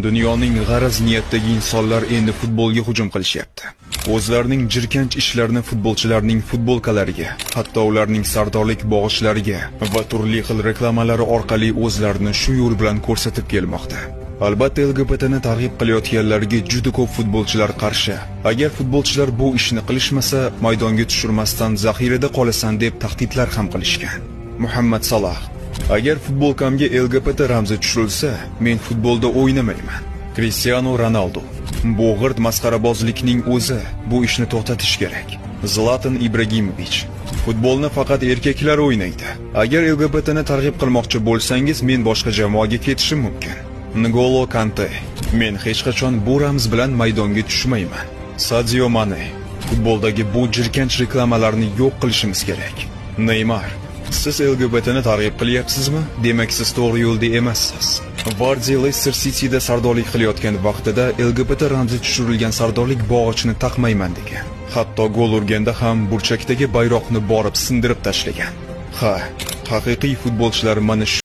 Dunyoning g'araz niyatdagi insonlar endi futbolga hujum qilishyapti. O'zlarining jirkanch ishlarini futbolchilarning futbolkalariga, hatto ularning sardorlik bog'ichlariga va turli xil reklamalari orqali o'zlarini shu yo'l bilan ko'rsatib kelmoqda. Albatta LGBTni targ'ib qilayotganlarga juda ko'p futbolchilar qarshi. Agar futbolchilar bu ishni qilishmasa, maydonga tushirmasdan zaxirada qolasan deb tahdidlar ham qilishgan. Muhammad Salah: agar futbolkamga LGBT ramzi tushirilsa, men futbolda o'ynamayman. Cristiano Ronaldo: bu g'irt masxarabozlikning o'zi, bu ishni to'xtatish kerak. Zlatan Ibragimovich: futbolni faqat erkaklar o'ynaydi. Agar LGBTni targ'ib qilmoqchi bo'lsangiz, men boshqa jamoaga ketishim mumkin. N'Golo Kante: men hech qachon bu ramz bilan maydonga tushmayman. Sadio Mane: futboldagi bu jirkanch reklamalarni yo'q qilishimiz kerak. Neymar: siz LGBTni targ'ib qilyapsizmi? Demak, siz to'g'ri yo'lda emassiz. Vardy Leicester City'da sardorlik qilayotgan vaqtida LGBT ramzi tushirilgan sardorlik bog'ichini taqmayman degan. Hatto gol urganda ham burchakdagi bayroqni borib sindirib tashlagan. Ha, haqiqiy futbolchilar mana